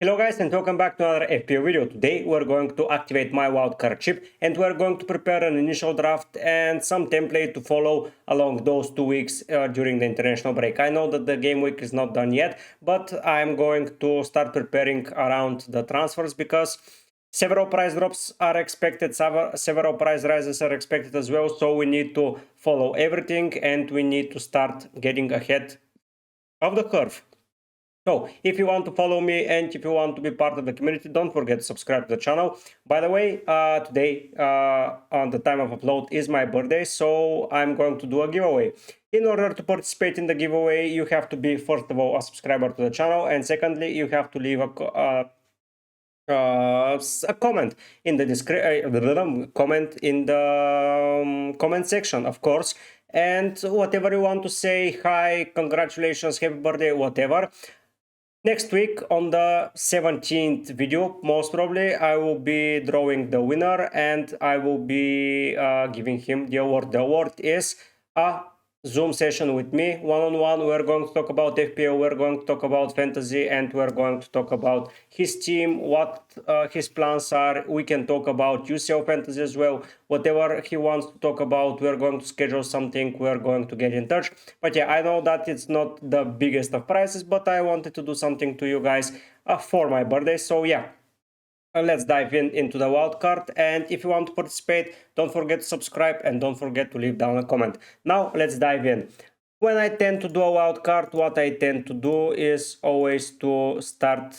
Hello guys and welcome back to another FPL video. Today we're going to activate my wildcard chip and we're going to prepare an initial draft and some template to follow along those 2 weeks during the international break. I know that the game week is not done yet, but I'm going to start preparing around the transfers because several price drops are expected, several price rises are expected as well, so we need to follow everything and we need to start getting ahead of the curve. So, if you want to follow me and if you want to be part of the community, don't forget to subscribe to the channel. By the way, today, on the time of upload, is my birthday, so I'm going to do a giveaway. In order to participate in the giveaway, you have to be, first of all, a subscriber to the channel, and secondly, you have to leave a comment in the comment section, of course, and whatever you want to say, hi, congratulations, happy birthday, whatever. Next week on the 17th video, most probably, I will be drawing the winner and I will be giving him the award. The award is a Zoom session with me, one-on-one. We're going to talk about FPL, we're going to talk about fantasy, and we're going to talk about his team, what his plans are. We can talk about UCL fantasy as well. Whatever he wants to talk about, we're going to schedule something, we're going to get in touch. But yeah, I know that it's not the biggest of prices, but I wanted to do something to you guys for my birthday. So yeah, let's dive into the wildcard, and if you want to participate, don't forget to subscribe and don't forget to leave down a comment. Now let's dive in. When I tend to do a wildcard, what I tend to do is always to start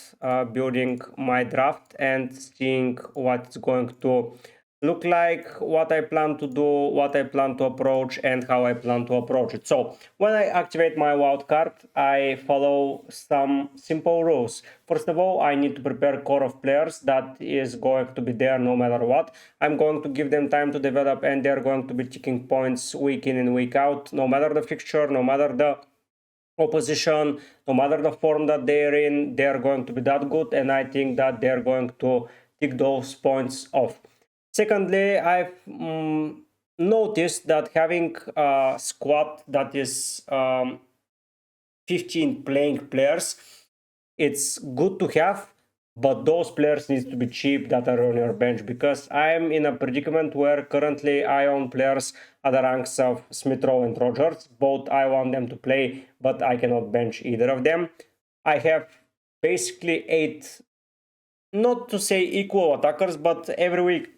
building my draft and seeing what's going to look like, what I plan to do, what I plan to approach, and how I plan to approach it. So when I activate my wildcard, I follow some simple rules. First of all, I need to prepare core of players that is going to be there no matter what. I'm going to give them time to develop, and they're going to be ticking points week in and week out, no matter the fixture, no matter the opposition, no matter the form that they're in, they're going to be that good, and I think that they're going to tick those points off. Secondly, I've noticed that having a squad that is 15 playing players, it's good to have, but those players need to be cheap that are on your bench, because I'm in a predicament where currently I own players at the ranks of Smith Rowe and Rogers. Both I want them to play, but I cannot bench either of them. I have basically 8, not to say equal attackers, but every week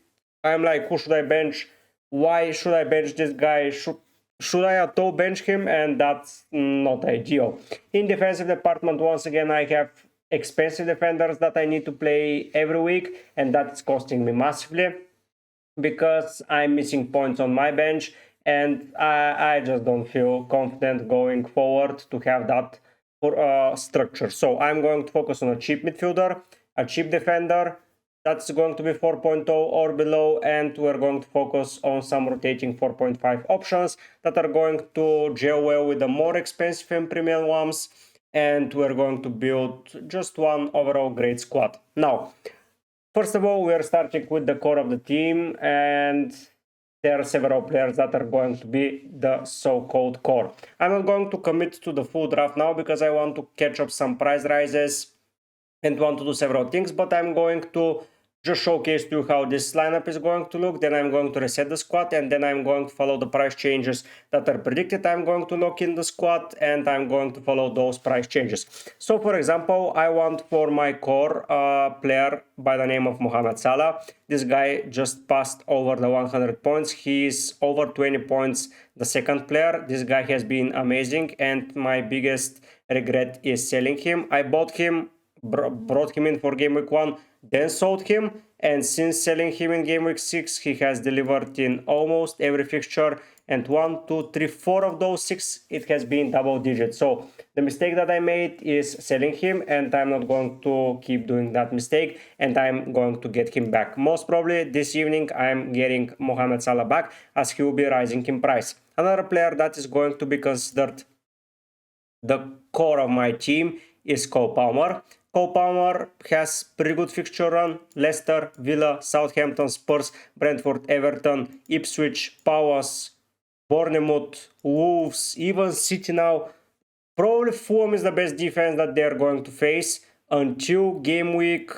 I'm like, who should I bench? Why should I bench this guy? Should I at all bench him? And that's not ideal. In defensive department, once again, I have expensive defenders that I need to play every week, and that's costing me massively because I'm missing points on my bench, and I just don't feel confident going forward to have that for structure. So I'm going to focus on a cheap midfielder, a cheap defender, that's going to be 4.0 or below, and we're going to focus on some rotating 4.5 options that are going to gel well with the more expensive and premium ones, and we're going to build just one overall great squad. Now, first of all, we are starting with the core of the team, and there are several players that are going to be the so-called core. I'm not going to commit to the full draft now because I want to catch up some price rises and want to do several things, but I'm going to just showcase to you how this lineup is going to look. Then I'm going to reset the squad, and then I'm going to follow the price changes that are predicted. I'm going to lock in the squad, and I'm going to follow those price changes. So for example, I want for my core player by the name of Mohamed Salah. This guy just passed over the 100 points. He's over 20 points the second player. This guy has been amazing, and my biggest regret is selling him. I bought him, brought him in for game week 1, then sold him, and since selling him in game week 6, he has delivered in almost every fixture, and 1, 2, 3, 4 of those 6 it has been double digits. So the mistake that I made is selling him, and I'm not going to keep doing that mistake, and I'm going to get him back. Most probably this evening I'm getting Mohamed Salah back, as he will be rising in price. Another player that is going to be considered the core of my team is Cole Palmer. Cole Palmer has pretty good fixture run: Leicester, Villa, Southampton, Spurs, Brentford, Everton, Ipswich, Palace, Bournemouth, Wolves, even City now. Probably Fulham is the best defense that they're going to face. until game week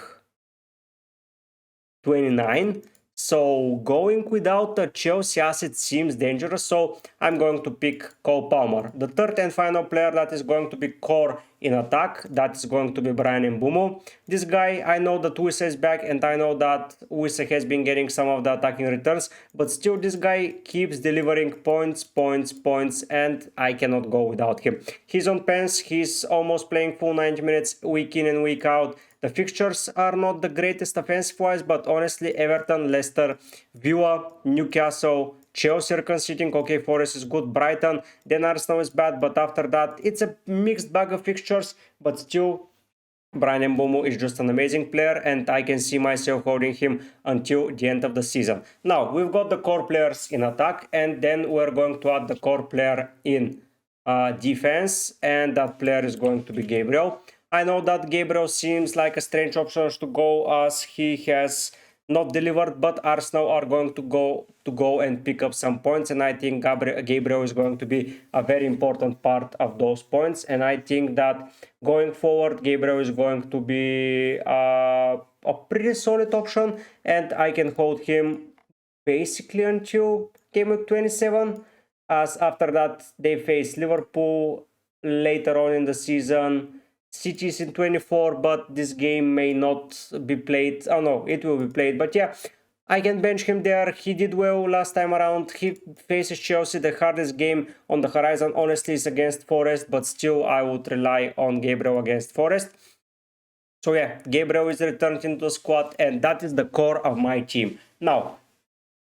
29. So going without a Chelsea asset seems dangerous, so I'm going to pick Cole Palmer. The third and final player that is going to be core in attack, that is going to be Brian Mbeumo. This guy, I know that Wissa is back and I know that Wissa has been getting some of the attacking returns, but still this guy keeps delivering points, and I cannot go without him. He's on pens, he's almost playing full 90 minutes week in and week out. The fixtures are not the greatest offensive-wise, but honestly, Everton, Leicester, Villa, Newcastle, Chelsea are conceding. Okay, Forest is good. Brighton, then Arsenal is bad, but after that, it's a mixed bag of fixtures, but still, Brian Mbeumo is just an amazing player, and I can see myself holding him until the end of the season. Now, we've got the core players in attack, and then we're going to add the core player in defense, and that player is going to be Gabriel. I know that Gabriel seems like a strange option to go as he has not delivered, but Arsenal are going to go and pick up some points, and I think Gabriel is going to be a very important part of those points, and I think that going forward Gabriel is going to be a pretty solid option, and I can hold him basically until game week 27, as after that they face Liverpool later on in the season. City is in 24, but this game may not be played. Oh no, it will be played. But yeah, I can bench him there. He did well last time around. He faces Chelsea. The hardest game on the horizon, honestly, is against Forest. But still, I would rely on Gabriel against Forest. So yeah, Gabriel is returned into the squad, and that is the core of my team. Now,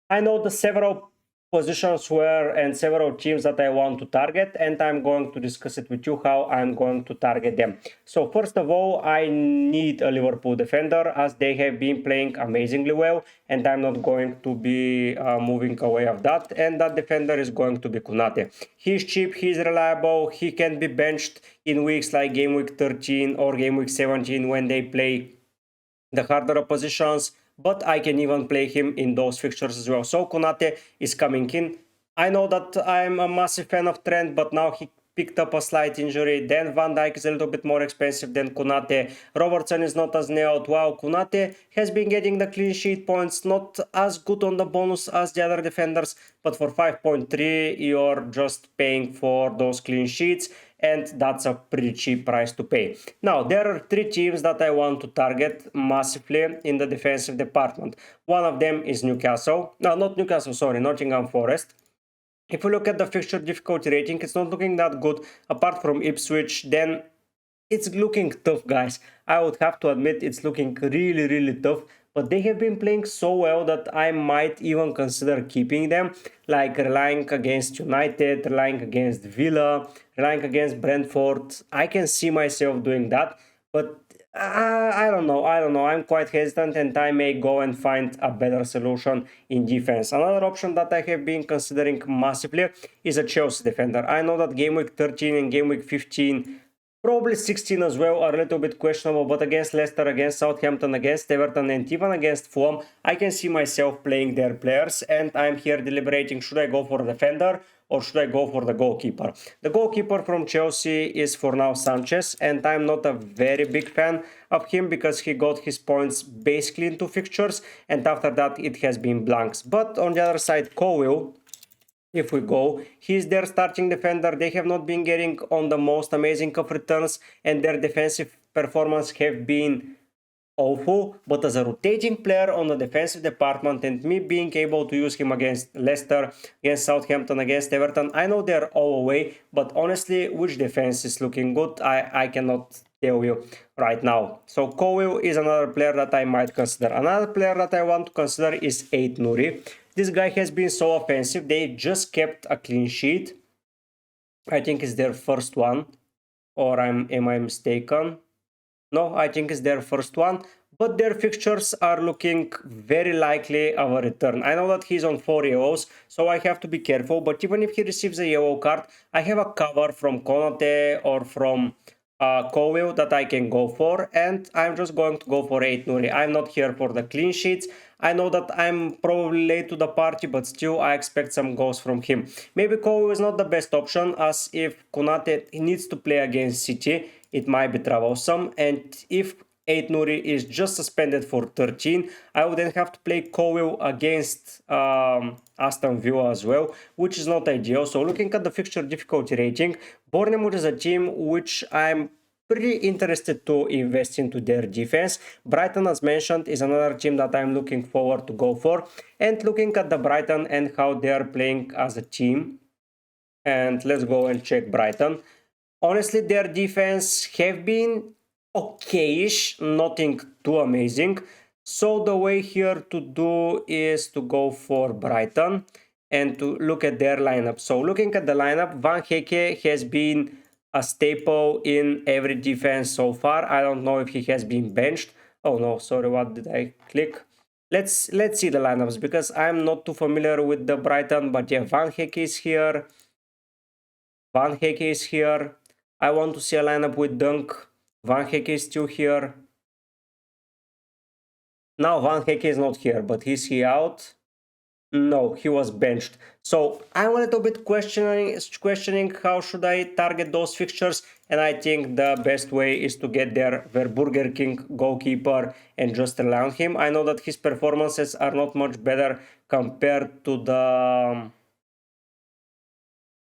I know the several positions where and several teams that I want to target, and I'm going to discuss it with you how I'm going to target them. So first of all, I need a Liverpool defender as they have been playing amazingly well, and I'm not going to be moving away of that, and that defender is going to be Konate. He's cheap, he's reliable, he can be benched in weeks like game week 13 or game week 17 when they play the harder oppositions, but I can even play him in those fixtures as well. So Konate is coming in. I know that I'm a massive fan of Trent, but now he picked up a slight injury. Then Van Dijk is a little bit more expensive than Konate. Robertson is not as nailed. While Konate has been getting the clean sheet points, not as good on the bonus as the other defenders, but for 5.3 you're just paying for those clean sheets, and that's a pretty cheap price to pay. Now, there are three teams that I want to target massively in the defensive department. One of them is Newcastle. No, not Newcastle, sorry, Nottingham Forest. If you look at the fixture difficulty rating, it's not looking that good. Apart from Ipswich, then it's looking tough, guys. I would have to admit it's looking really tough. But they have been playing so well that I might even consider keeping them, like relying against United, relying against Villa, relying against Brentford. I can see myself doing that, but I don't know. I'm quite hesitant, and I may go and find a better solution in defense. Another option that I have been considering massively is a Chelsea defender. I know that game week 13 and game week 15, probably 16 as well, are a little bit questionable, but against Leicester, against Southampton, against Everton, and even against Fulham, I can see myself playing their players, and I'm here deliberating, should I go for a defender or should I go for the goalkeeper? The goalkeeper from Chelsea is for now Sanchez, and I'm not a very big fan of him because he got his points basically into fixtures, and after that it has been blanks. But on the other side, Cowell, if we go, he's their starting defender. They have not been getting on the most amazing of returns, and their defensive performance have been awful, but as a rotating player on the defensive department, and me being able to use him against Leicester, against Southampton, against Everton, I know they're all away, but honestly, which defense is looking good, I cannot tell you right now. So Cowell is another player that I might consider. Another player that I want to consider is Ait Nouri. This guy has been so offensive. They just kept a clean sheet. I think it's their first one, or am I mistaken? No, I think it's their first one, but their fixtures are looking very likely of a return. I know that he's on 4 yellows, so I have to be careful, but even if he receives a yellow card, I have a cover from Konate or from Cowell that I can go for, and I'm just going to go for Ait Nouri. I'm not here for the clean sheets. I know that I'm probably late to the party, but still I expect some goals from him. Maybe Cowell is not the best option, as if Konate needs to play against City, it might be troublesome. And if 8 Nuri is just suspended for 13, I would then have to play Cowell against Aston Villa as well, which is not ideal. So looking at the fixture difficulty rating, Bournemouth is a team which I'm pretty interested to invest into their defense. Brighton, as mentioned, is another team that I'm looking forward to go for. And looking at the Brighton and how they are playing as a team, and let's go and check Brighton. Honestly, their defense have been okayish, nothing too amazing. So the way here to do is to go for Brighton and to look at their lineup. So looking at the lineup, Van Hecke has been a staple in every defense so far. I don't know if he has been benched. Oh no, sorry, what did I click? Let's see the lineups because I'm not too familiar with the Brighton, but yeah, Van Hecke is here. Van Hecke is here. I want to see a lineup with Dunk. Van Hecke is still here. Now Van Hecke is not here, but is he out? No, he was benched. So I'm a little bit questioning how should I target those fixtures, and I think the best way is to get their Burger King goalkeeper and just rely on him. I know that his performances are not much better compared to the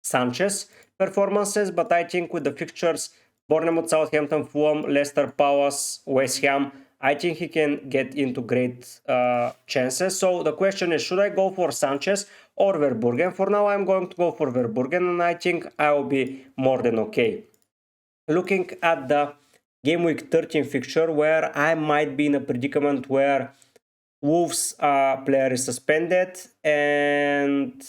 Sanchez performances, but I think with the fixtures Bournemouth, Southampton, Fulham, Leicester, Palace, West Ham, I think he can get into great chances. So the question is, should I go for Sanchez or Verburgen? For now, I'm going to go for Verburgen, and I think I will be more than okay. Looking at the Gameweek 13 fixture, where I might be in a predicament where Wolves player is suspended and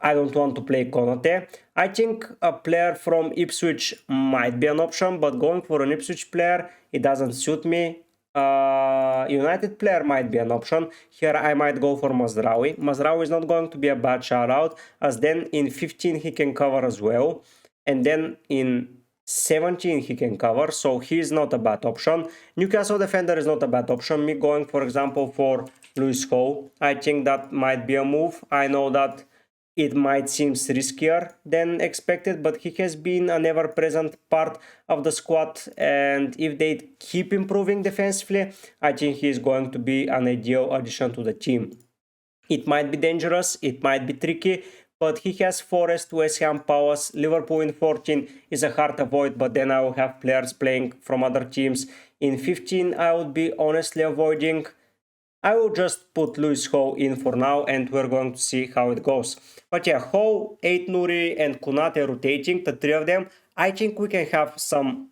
I don't want to play Konate. I think a player from Ipswich might be an option, but going for an Ipswich player, it doesn't suit me. United player might be an option. Here I might go for Mazraoui. Mazraoui is not going to be a bad shout out, as then in 15 he can cover as well. And then in 17 he can cover, so he is not a bad option. Newcastle defender is not a bad option. Me going, for example, for Lewis Hall, I think that might be a move. I know that it might seem riskier than expected, but he has been an ever-present part of the squad, and if they keep improving defensively, I think he is going to be an ideal addition to the team. It might be dangerous, it might be tricky, but he has Forest, West Ham, Palace, Liverpool in 14 is a hard avoid, but then I will have players playing from other teams. In 15 I would be honestly avoiding. I will just put Lewis Hall in for now, and we're going to see how it goes. But yeah, Hall, 8 Nuri and Konate rotating, the three of them, I think we can have some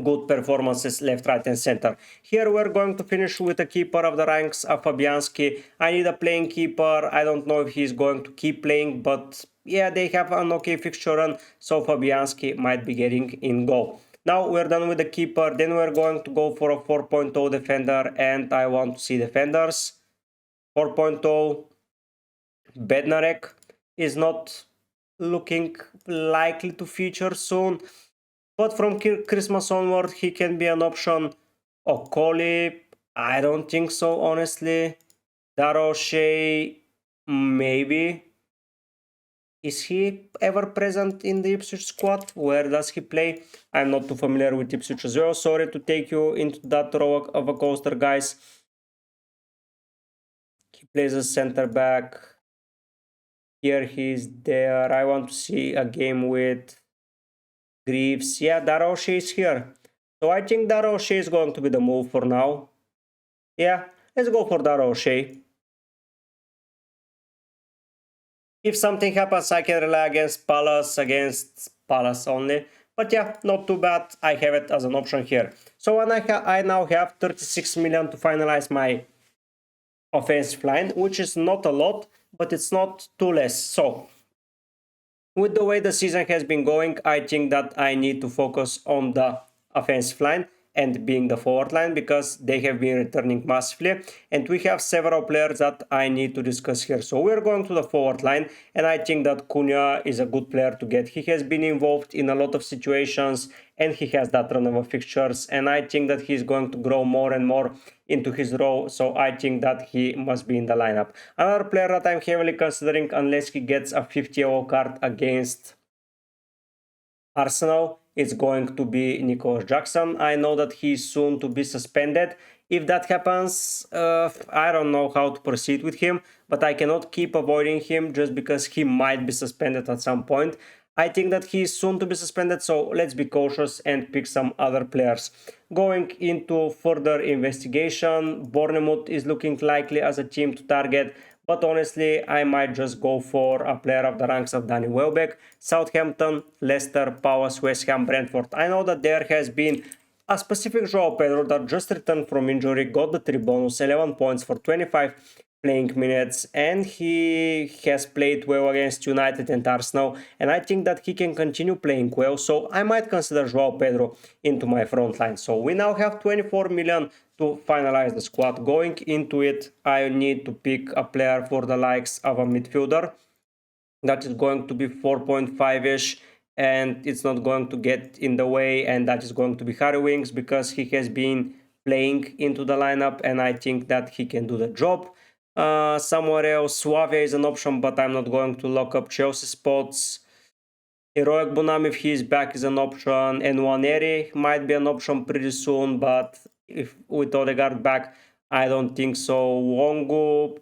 good performances left, right and center. Here we're going to finish with a keeper of the ranks of Fabianski. I need a playing keeper. I don't know if he's going to keep playing, but yeah, they have an okay fixture run, so Fabianski might be getting in goal. Now we're done with the keeper, then we're going to go for a 4.0 defender, and I want to see defenders. 4.0, Bednarek is not looking likely to feature soon, but from Christmas onward he can be an option. Okoli, I don't think so, honestly. Daroshay, maybe. Is he ever present in the Ipswich squad? Where does he play? I'm not too familiar with Ipswich as well. Sorry to take you into that row of a coaster, guys. He plays as center back. Here he's there. I want to see a game with Greaves. Yeah, Daroshay is here. So I think Daroshay is going to be the move for now. Yeah, let's go for Daroshay. If something happens, I can rely against Palace only. But yeah, not too bad. I have it as an option here. So I now have 36 million to finalize my offensive line, which is not a lot, but it's not too less. So with the way the season has been going, I think that I need to focus on the offensive line and being the forward line, because they have been returning massively, and we have several players that I need to discuss here. So we're going to the forward line, and I think that Cunha is a good player to get. He has been involved in a lot of situations, and he has that run of fixtures, and I think that he's going to grow more and more into his role, so I think that he must be in the lineup. Another player that I'm heavily considering, unless he gets a 50 yellow card against Arsenal, it's going to be Nicholas Jackson. I know that he's soon to be suspended. If that happens, I don't know how to proceed with him, but I cannot keep avoiding him just because he might be suspended at some point. I think that he's soon to be suspended, so let's be cautious and pick some other players. Going into further investigation, Bournemouth is looking likely as a team to target, but honestly, I might just go for a player of the ranks of Danny Welbeck. Southampton, Leicester, Palace, West Ham, Brentford. I know that there has been a specific João Pedro that just returned from injury, got the 3 bonus, 11 points for 25 playing minutes, and he has played well against United and Arsenal, and I think that he can continue playing well, so I might consider João Pedro into my front line. So we now have 24 million to finalize the squad. Going into it, I need to pick a player for the likes of a midfielder. That is going to be 4.5-ish, and it's not going to get in the way, and that is going to be Harry Winks because he has been playing into the lineup, and I think that he can do the job. Somewhere else, Suave is an option, but I'm not going to lock up Chelsea spots. Heroic Bonam, if he is back, is an option, and Nwaneri might be an option pretty soon, but if with Odegaard back, I don't think so. Wongu,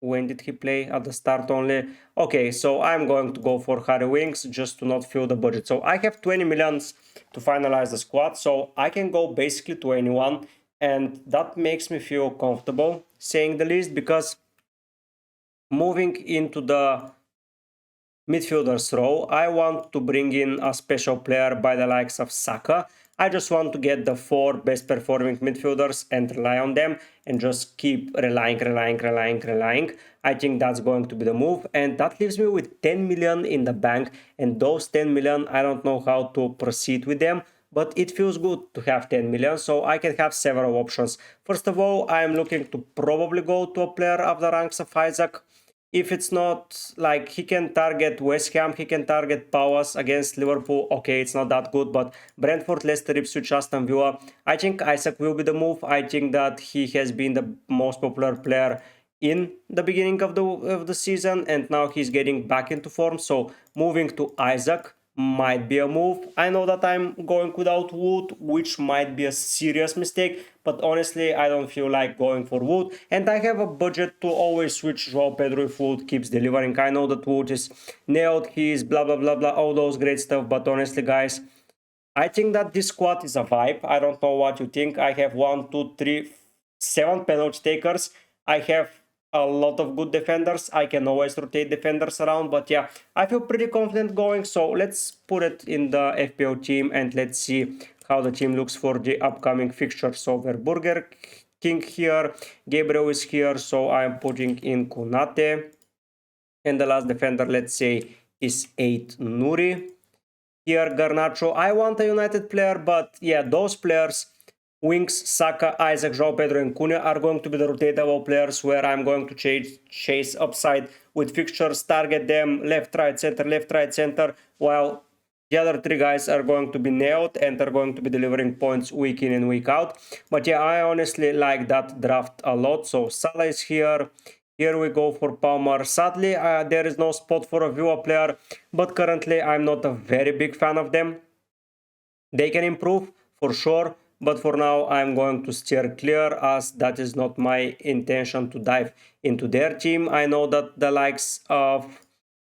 when did he play? At the start only. Okay, so I'm going to go for Harry Winks just to not fill the budget. So I have 20 millions to finalize the squad, so I can go basically to anyone, and that makes me feel comfortable, saying the least, because moving into the midfielders row, I want to bring in a special player by the likes of Saka. I just want to get the 4 best performing midfielders and rely on them and just keep relying. I think that's going to be the move, and that leaves me with 10 million in the bank, and those 10 million, I don't know how to proceed with them, but it feels good to have 10 million, so I can have several options. First of all, I'm looking to probably go to a player of the ranks of Isaac. If it's not, like, he can target West Ham, he can target Palace against Liverpool. Okay, it's not that good, but Brentford, Leicester, Ipswich, Aston Villa, I think Isaac will be the move. I think that he has been the most popular player in the beginning of the season, and now he's getting back into form. So moving to Isaac might be a move. I know that I'm going without Wood, which might be a serious mistake, but honestly, I don't feel like going for Wood, and I have a budget to always switch João Pedro if Wood keeps delivering. I know that Wood is nailed, he is blah blah blah blah, all those great stuff, but honestly, guys, I think that this squad is a vibe. I don't know what you think. I have 1, 2, 3, 7 penalty takers. I have a lot of good defenders. I can always rotate defenders around, but yeah, I feel pretty confident going. So let's put it in the FPL team and let's see how the team looks for the upcoming fixture. So Verburger King here, Gabriel is here, so I'm putting in Konate, and the last defender, let's say, is 8 Nuri. Here Garnacho, I want a United player, but yeah, those players, Winks, Saka, Isaac, João Pedro and Cunha, are going to be the rotatable players where I'm going to chase upside with fixtures, target them left, right, center, while the other 3 guys are going to be nailed and are going to be delivering points week in and week out. But yeah, I honestly like that draft a lot. So Salah is here. Here we go for Palmer. Sadly, there is no spot for a Villa player, but currently I'm not a very big fan of them. They can improve for sure, but for now I'm going to steer clear, as that is not my intention to dive into their team. I know that the likes of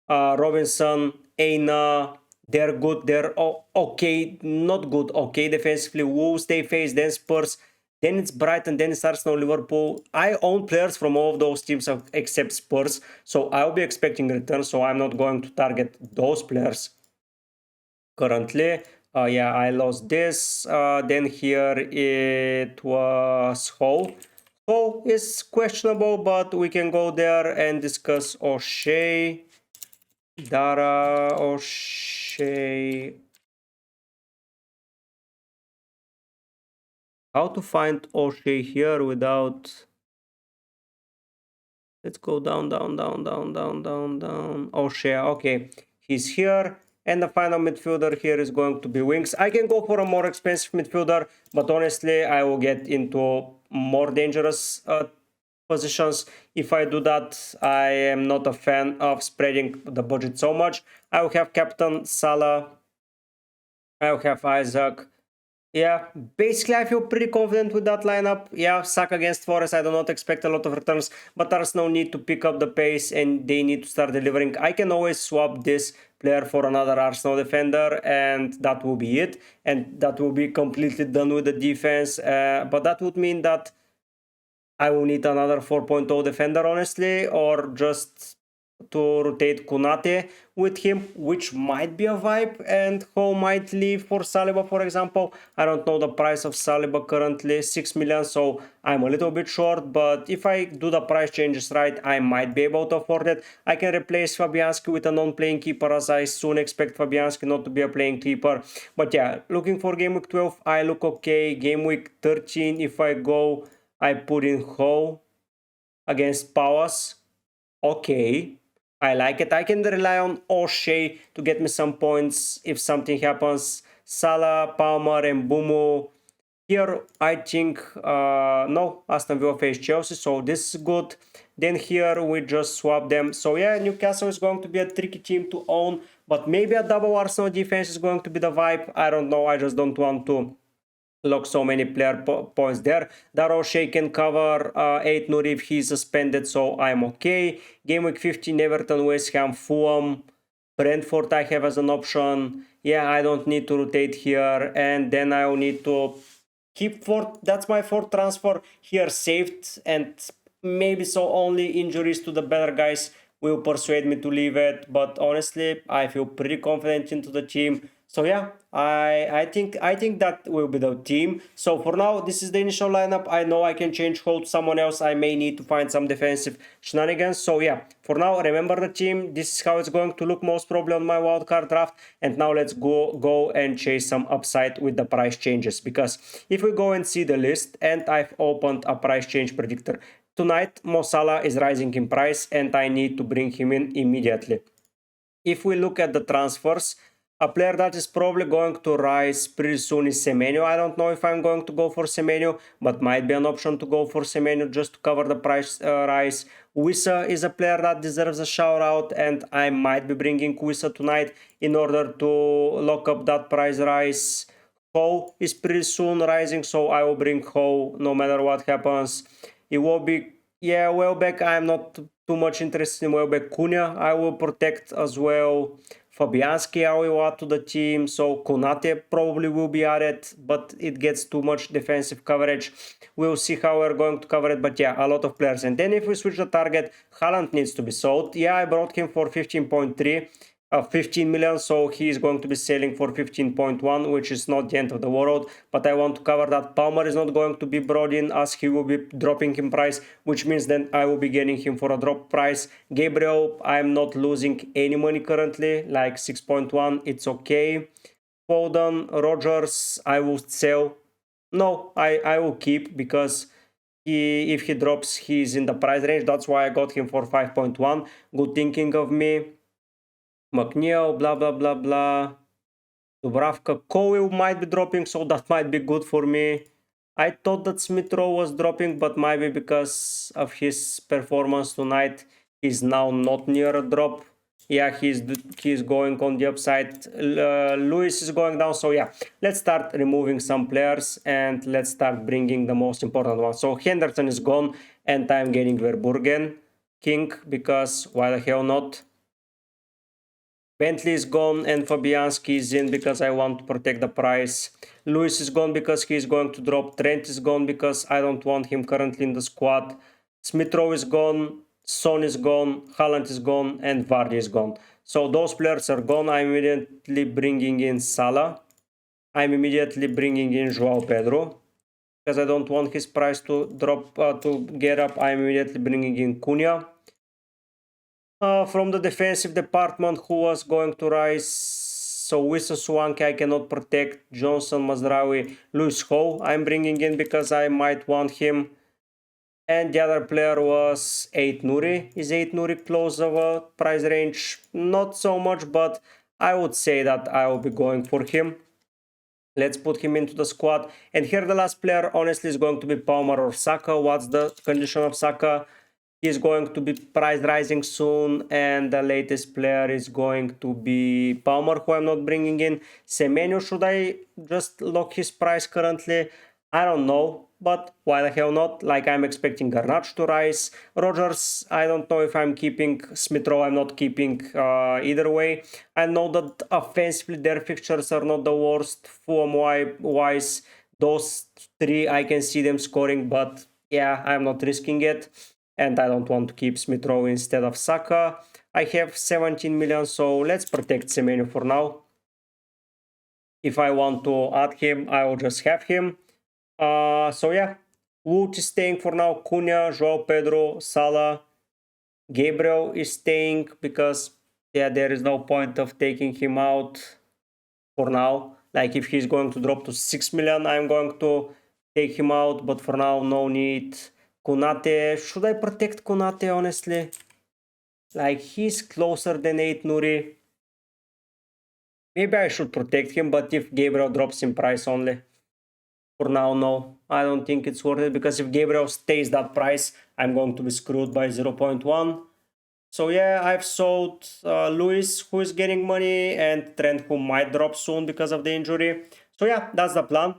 Robinson, Aina, they're good, they're okay, not good, okay defensively. Wolves they face, then Spurs, then it's Brighton, then it's Arsenal, Liverpool. I own players from all of those teams except Spurs, so I'll be expecting returns, so I'm not going to target those players currently. Yeah, I lost this. Then here it was Hull. Hull is questionable, but we can go there and discuss O'Shea, Dara, O'Shea. How to find O'Shea here without... Let's go down. O'Shea, okay, he's here. And the final midfielder here is going to be Winks. I can go for a more expensive midfielder, but honestly, I will get into more dangerous positions. If I do that, I am not a fan of spreading the budget so much. I will have Captain Salah. I will have Isaac. Yeah, basically I feel pretty confident with that lineup. Yeah, Saka against Forest, I do not expect a lot of returns, but Arsenal need to pick up the pace and they need to start delivering. I can always swap this player for another Arsenal defender and that will be it. And that will be completely done with the defense. But that would mean that I will need another 4.0 defender, honestly, or just to rotate Kunate with him, which might be a vibe, and Ho might leave for Saliba, for example. I don't know the price of Saliba currently, 6 million, so I'm a little bit short, but if I do the price changes right, I might be able to afford it. I can replace Fabianski with a non-playing keeper, as I soon expect Fabianski not to be a playing keeper. But yeah, looking for Game Week 12, I look okay. Game Week 13, if I go, I put in Ho against Palace. Okay, I like it. I can rely on O'Shea to get me some points if something happens. Salah, Palmer, and Bumo. Here, I think, no, Aston Villa face Chelsea, so this is good. Then here, we just swap them. So yeah, Newcastle is going to be a tricky team to own, but maybe a double Arsenal defense is going to be the vibe. I don't know, I just don't want to lock so many player points there. Daroshay can cover 8 Nuri if he's suspended, so I'm okay. Game week 15, Everton, West Ham, Fulham, Brentford I have as an option. Yeah, I don't need to rotate here, and then I will need to keep fourth. That's my fourth transfer here saved, and maybe so only injuries to the better guys will persuade me to leave it. But honestly, I feel pretty confident into the team. So yeah, I think that will be the team. So for now, this is the initial lineup. I know I can change hold to someone else. I may need to find some defensive shenanigans. So yeah, for now, remember the team. This is how it's going to look most probably on my wildcard draft. And now let's go and chase some upside with the price changes. Because if we go and see the list, and I've opened a price change predictor. Tonight, Mo Salah is rising in price and I need to bring him in immediately. If we look at the transfers, a player that is probably going to rise pretty soon is Semenyo. I don't know if I'm going to go for Semenyo, but might be an option to go for Semenyo just to cover the price rise. Wissa is a player that deserves a shout out, and I might be bringing Wissa tonight in order to lock up that price rise. Ho is pretty soon rising, so I will bring Ho no matter what happens. It will be, yeah, Welbeck. I'm not too much interested in Welbeck. Cunha, I will protect as well. Fabianski, I will add to the team. So Konate probably will be added, but it gets too much defensive coverage. We'll see how we're going to cover it, but yeah, a lot of players. And then if we switch the target, Haaland needs to be sold. Yeah, I brought him for 15.3. 15 million, so he is going to be selling for 15.1, which is not the end of the world, but I want to cover that Palmer is not going to be brought in as he will be dropping in price, which means then I will be getting him for a drop price. Gabriel, I'm not losing any money currently, like 6.1, it's okay. Foden, Rogers, I will sell. No, I will keep because if he drops, he's in the price range. That's why I got him for 5.1. Good thinking of me. McNeil, blah, blah, blah, blah. Dubravka, Cole might be dropping, so that might be good for me. I thought that Smith Rowe was dropping, but maybe because of his performance tonight, he's now not near a drop. Yeah, he's going on the upside. Lewis is going down, so yeah. Let's start removing some players and let's start bringing the most important ones. So Henderson is gone and I'm getting Verburgen King because why the hell not? Bentley is gone and Fabianski is in because I want to protect the price. Lewis is gone because he's going to drop. Trent is gone because I don't want him currently in the squad. Smith Rowe is gone. Son is gone. Haaland is gone. And Vardy is gone. So those players are gone. I'm immediately bringing in Salah. I'm immediately bringing in Joao Pedro. Because I don't want his price to drop, to get up. I'm immediately bringing in Cunha. From the defensive department, who was going to rise? So Wissa Swanke I cannot protect. Johnson, Mazraoui, Lewis Ho I'm bringing in because I might want him. And the other player was 8 Nuri. Is 8 Nuri close of a price range? Not so much, but I would say that I will be going for him. Let's put him into the squad. And here the last player honestly is going to be Palmer or Saka. What's the condition of Saka? He's going to be price rising soon, and the latest player is going to be Palmer, who I'm not bringing in. Semenyo, should I just lock his price currently? I don't know, but why the hell not? Like, I'm expecting Garnacho to rise. Rogers, I don't know if I'm keeping. Smith Rowe, I'm not keeping either way. I know that offensively their fixtures are not the worst. Fulham-wise, those three, I can see them scoring, but yeah, I'm not risking it. And I don't want to keep Smith Rowe instead of Saka. I have 17 million, so let's protect Semenyo for now. If I want to add him, I will just have him. So yeah, Wood is staying for now. Cunha, João Pedro, Salah, Gabriel is staying because yeah, there is no point of taking him out for now. Like, if he's going to drop to 6 million, I'm going to take him out, but for now, no need. Konate, should I protect Konate, honestly? Like, he's closer than 8 Nuri. Maybe I should protect him, but if Gabriel drops in price only. For now, no. I don't think it's worth it, because if Gabriel stays that price, I'm going to be screwed by 0.1. So yeah, I've sold Luis, who is getting money, and Trent, who might drop soon because of the injury. So yeah, that's the plan.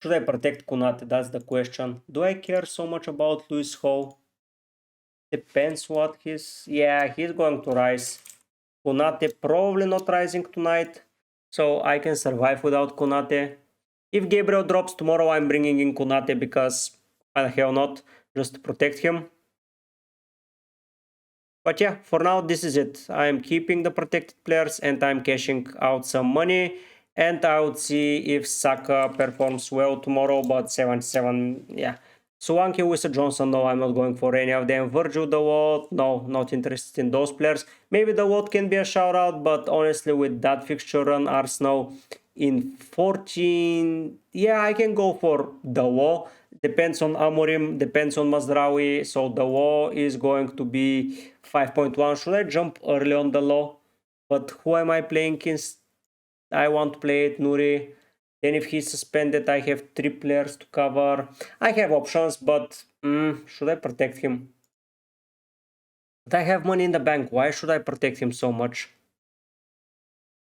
Should I protect Konate? That's the question. Do I care so much about Luis Hall? Depends what he's... Yeah, he's going to rise. Konate probably not rising tonight, so I can survive without Konate. If Gabriel drops tomorrow, I'm bringing in Konate, because why the hell not? Just to protect him. But yeah, for now, this is it. I'm keeping the protected players and I'm cashing out some money. And I would see if Saka performs well tomorrow, but 77, yeah. Solanke, Wissa Johnson, no, I'm not going for any of them. Virgil, the Watt, no, not interested in those players. Maybe the Watt can be a shout out, but honestly, with that fixture run, Arsenal in 14, yeah, I can go for the Watt. Depends on Amorim, depends on Mazraoui. So the Watt is going to be 5.1. Should I jump early on the low? But who am I playing against? I want to play it, Nuri. Then if he's suspended, I have 3 players to cover. I have options, but should I protect him? But I have money in the bank. Why should I protect him so much?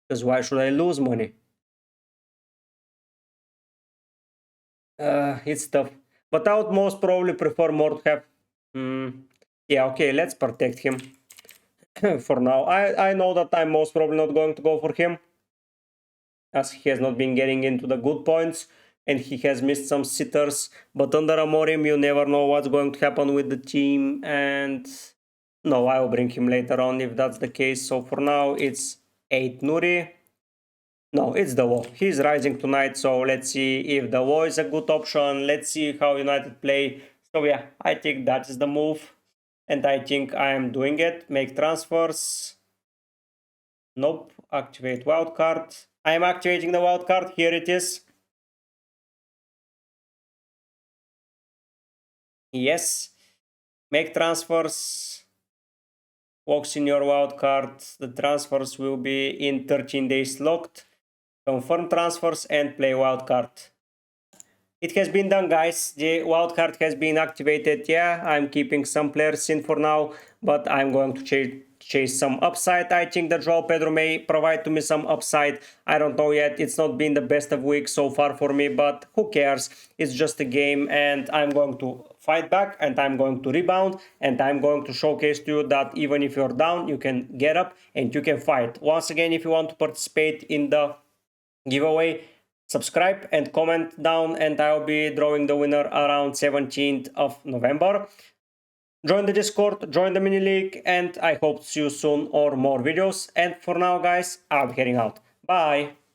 Because why should I lose money? It's tough. But I would most probably prefer more to have... yeah, okay, let's protect him. For now. I know that I'm most probably not going to go for him, as he has not been getting into the good points and he has missed some sitters. But under Amorim, you never know what's going to happen with the team, and no, I will bring him later on if that's the case. So for now, it's 8 Nuri. No, it's the Wo. He's rising tonight, so let's see if the Wo is a good option. Let's see how United play. So yeah, I think that is the move, and I think I am doing it. Make transfers. Nope. Activate wildcard. I am activating the wildcard. Here it is. Yes. Make transfers. Walks in your wildcard. The transfers will be in 13 days locked. Confirm transfers and play wildcard. It has been done, guys. The wildcard has been activated. Yeah, I'm keeping some players in for now, but I'm going to chase some upside. I think that João Pedro may provide to me some upside. I don't know yet. It's not been the best of weeks so far for me, but who cares? It's just a game, and I'm going to fight back, and I'm going to rebound, and I'm going to showcase to you that even if you're down, you can get up and you can fight. Once again, if you want to participate in the giveaway, subscribe and comment down, and I'll be drawing the winner around 17th of November. Join the Discord, join the mini league, and I hope to see you soon or more videos. And for now, guys, I'll be heading out. Bye!